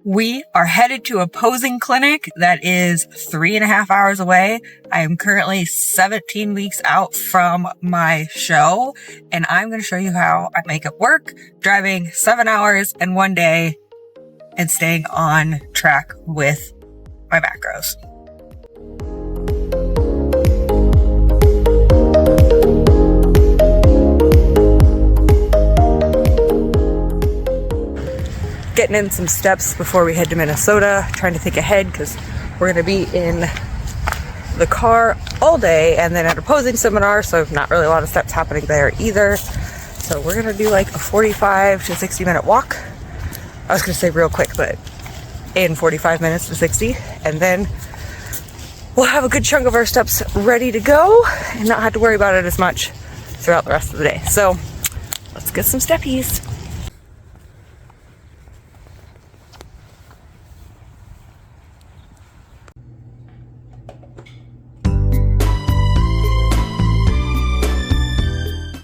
We are headed to a posing clinic that is 3.5 hours away. I am currently 17 weeks out from my show, and I'm going to show you how I make it work, driving 7 hours in one day and staying on track with my macros. Getting in some steps before we head to Minnesota, trying to think ahead because we're going to be in the car all day and then at a posing seminar, so not really a lot of steps happening there either. So we're going to do like a 45 to 60 minute walk. I was going to say real quick, but in 45 minutes to 60, and then we'll have a good chunk of our steps ready to go and not have to worry about it as much throughout the rest of the day. So let's get some steppies.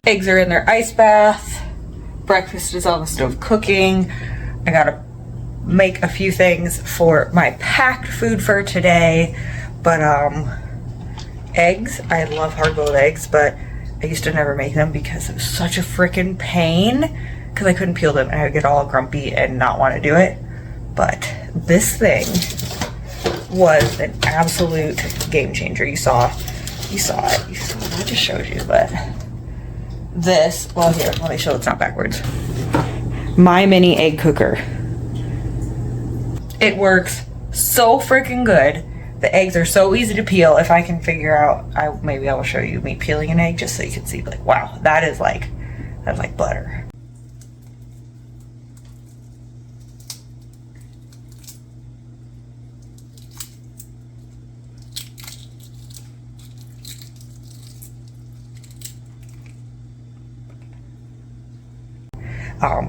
Eggs are in their ice bath. Breakfast is on the stove cooking. I gotta make a few things for my packed food for today. But eggs, I love hard-boiled eggs, but I used to never make them because it was such a freaking pain because I couldn't peel them and I would get all grumpy and not want to do it. But this thing was an absolute game changer. You saw it. I just showed you, but this, well, here, let me show it's not backwards. My mini egg cooker. It works so freaking good. The eggs are so easy to peel. If I can figure out, maybe I will show you me peeling an egg just so you can see, like, wow, that's like butter.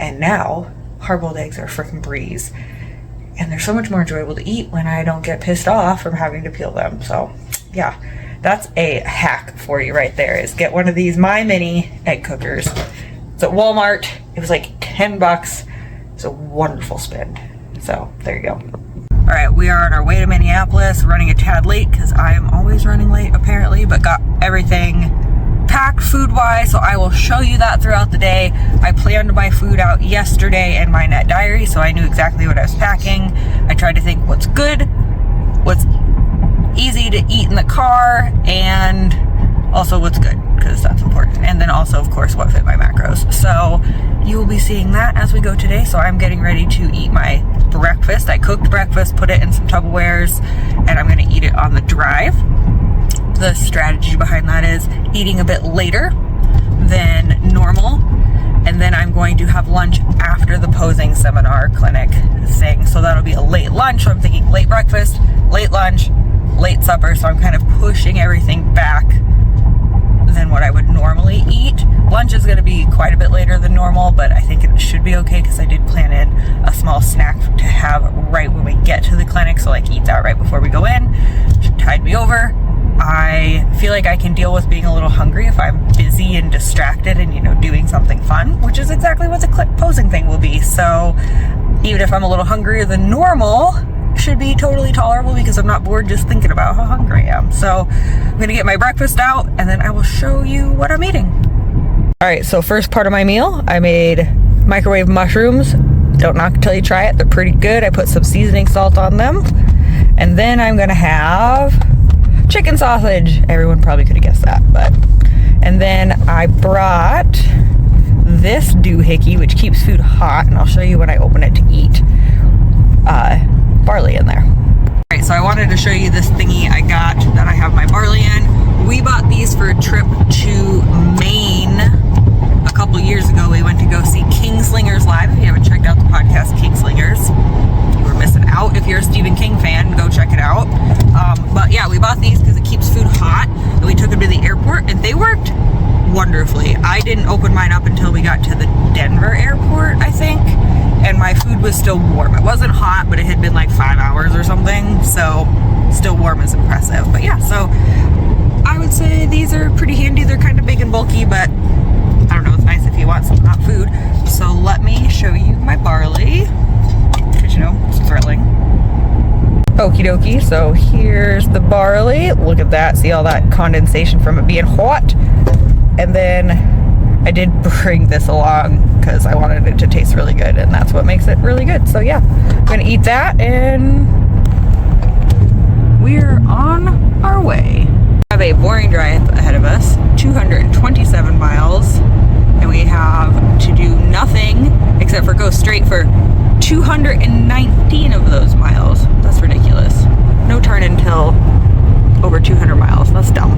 And now hard-boiled eggs are a freaking breeze, and they're so much more enjoyable to eat when I don't get pissed off from having to peel them. So yeah, that's a hack for you right there, is get one of these My Mini egg cookers. It's at Walmart. It was like $10. It's a wonderful spend. So there you go. All right, we are on our way to Minneapolis, running a tad late because I am always running late apparently, but got everything packed food-wise, so I will show you that throughout the day. I planned my food out yesterday in my net diary, so I knew exactly what I was packing. I tried to think what's good, what's easy to eat in the car, and also what's good, because that's important. And then also, of course, what fit my macros. So you will be seeing that as we go today. So I'm getting ready to eat my breakfast. I cooked breakfast, put it in some Tupperwares, and I'm going to eat it on the drive. The strategy behind that is eating a bit later than normal, and then I'm going to have lunch after the posing seminar clinic thing, so that'll be a late lunch. So I'm thinking late breakfast, late lunch, late supper, so I'm kind of pushing everything back than what I would normally eat. Lunch is going to be quite a bit later than normal, but I think it should be okay because I did plan in a small snack to have right when we get to the clinic, so like eat that right before we go in. Should tide me over. I feel like I can deal with being a little hungry if I'm busy and distracted and, doing something fun, which is exactly what the posing thing will be. So even if I'm a little hungrier than normal, should be totally tolerable because I'm not bored just thinking about how hungry I am. So I'm going to get my breakfast out and then I will show you what I'm eating. All right, so first part of my meal, I made microwave mushrooms. Don't knock until you try it. They're pretty good. I put some seasoning salt on them. And then I'm going to have chicken sausage. Everyone probably could have guessed that, and then I brought this doohickey, which keeps food hot, and I'll show you when I open it to eat. Barley in there. All right, so I wanted to show you this thingy I got that I have my barley in. We bought these for a trip to Maine a couple years ago. We went to go see Kingslingers live. If you haven't checked out the podcast Kingslingers, you were missing out. If you're a Stephen King fan, go check it out. But yeah, we bought these because it keeps food hot, and we took them to the airport, and they worked wonderfully. I didn't open mine up until we got to the Denver airport, I think, and my food was still warm. It wasn't hot, but it had been like 5 hours or something, so still warm is impressive. But yeah, so I would say these are pretty handy. They're kind of big and bulky, but I don't know, it's nice if you want some hot food. So let me show you my barley, because it's really Okie dokie, so here's the barley. Look at that, see all that condensation from it being hot. And then I did bring this along because I wanted it to taste really good, and that's what makes it really good. So yeah, I'm gonna eat that and we're on our way. We have a boring drive ahead of us, 227 miles, and we have to do nothing except for go straight for 219 of those miles. That's ridiculous. No turn until over 200 miles. That's dumb.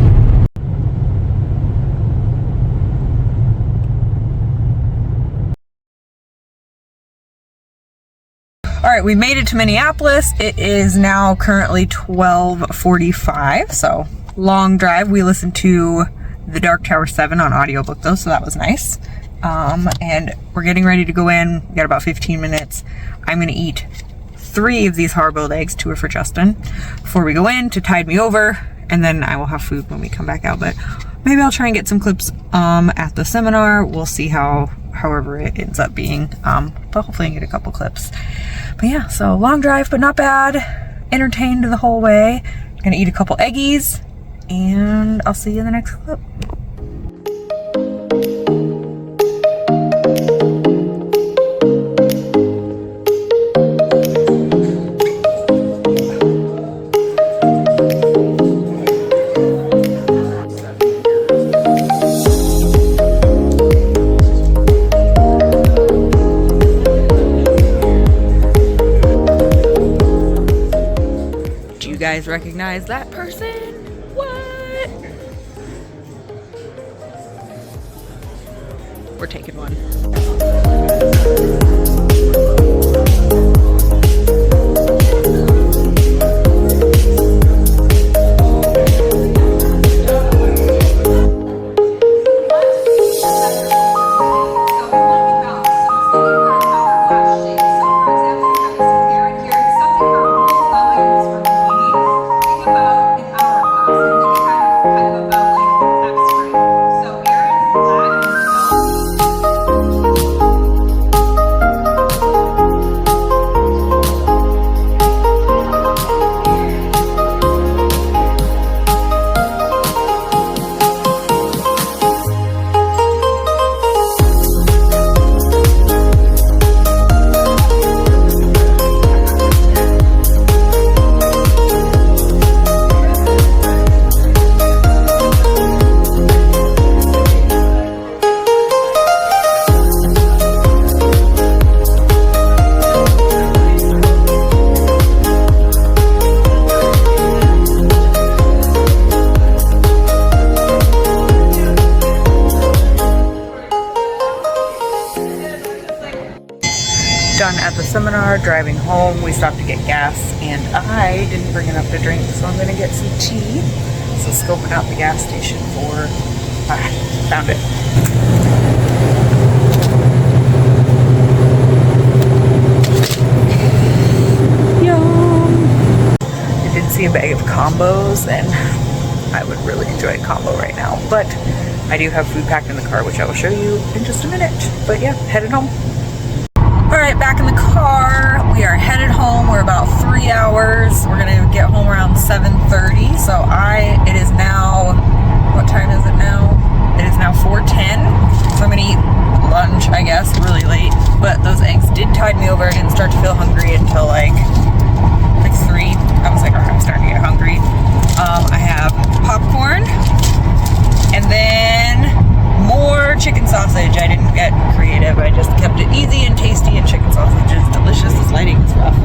All right, we made it to Minneapolis. It is now currently 12:45, so long drive. We listened to The Dark Tower 7 on audiobook though, so that was nice. And we're getting ready to go in. We got about 15 minutes. I'm gonna eat 3 of these hard-boiled eggs, 2 are for Justin, before we go in to tide me over, and then I will have food when we come back out. But maybe I'll try and get some clips at the seminar. We'll see however it ends up being, but hopefully I can get a couple clips. But yeah, so long drive, but not bad. Entertained the whole way. Gonna eat a couple eggies, and I'll see you in the next clip. Guys recognize that person? What? We're taking one. Done at the seminar, driving home. We stopped to get gas, and I didn't bring enough to drink, so I'm gonna get some tea. So scoping out the gas station for, found it. Yum! I did see a bag of combos, and I would really enjoy a combo right now, but I do have food packed in the car, which I will show you in just a minute. But yeah, headed home. All right, back in the car. We are headed home. We're about 3 hours. We're gonna get home around 7:30. So it is now, what time is it now? It is now 4:10. So I'm gonna eat lunch, I guess, really late. But those eggs did tide me over. I didn't start to feel hungry until like 3. I was like, all right, I'm starting to get hungry. I have popcorn, and then more chicken sausage. I didn't get creative. I just kept it easy and tasty, and chicken sausage is delicious. This lighting is rough.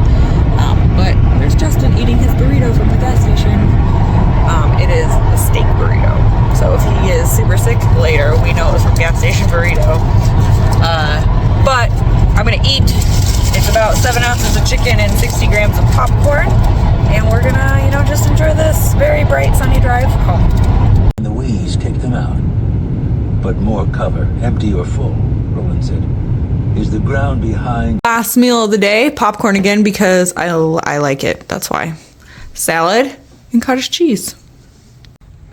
But there's Justin eating his burrito from the gas station. It is a steak burrito. So if he is super sick later, we know it was from gas station burrito. But I'm gonna eat. It's about 7 ounces of chicken and 60 grams of popcorn. And we're gonna, just enjoy this very bright sunny drive home. The wheeze kicked them out. But more cover, empty or full, Roland said, is the ground behind. Last meal of the day, popcorn again because I like it. That's why. Salad and cottage cheese.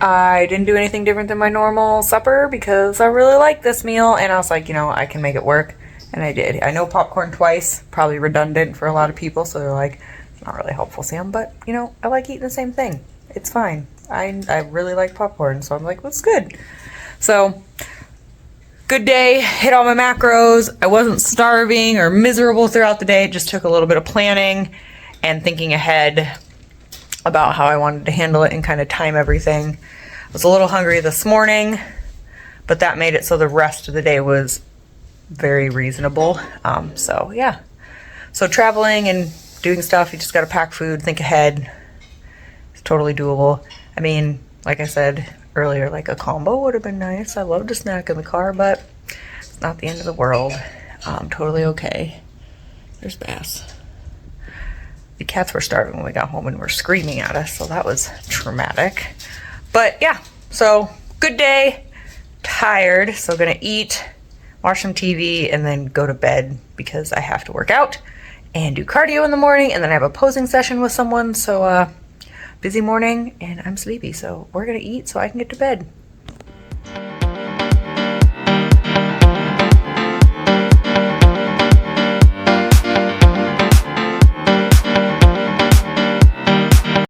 I didn't do anything different than my normal supper because I really like this meal, and I was like, I can make it work, and I did. I know popcorn twice, probably redundant for a lot of people, so they're like, Not really helpful, Sam, but you know, I like eating the same thing. It's fine. I really like popcorn, so I'm like, that's good. So, good day, hit all my macros. I wasn't starving or miserable throughout the day. It just took a little bit of planning and thinking ahead about how I wanted to handle it and kind of time everything. I was a little hungry this morning, but that made it so the rest of the day was very reasonable. So yeah. So traveling and doing stuff, you just got to pack food, think ahead. It's totally doable. I mean, like I said earlier, like a combo would have been nice. I love to snack in the car, but it's not the end of the world. Totally okay. There's Bass. The cats were starving when we got home and were screaming at us, so that was traumatic. But yeah, so good day, tired, so gonna eat, watch some TV, and then go to bed because I have to work out and do cardio in the morning, and then I have a posing session with someone, so busy morning, and I'm sleepy, so we're gonna eat so I can get to bed.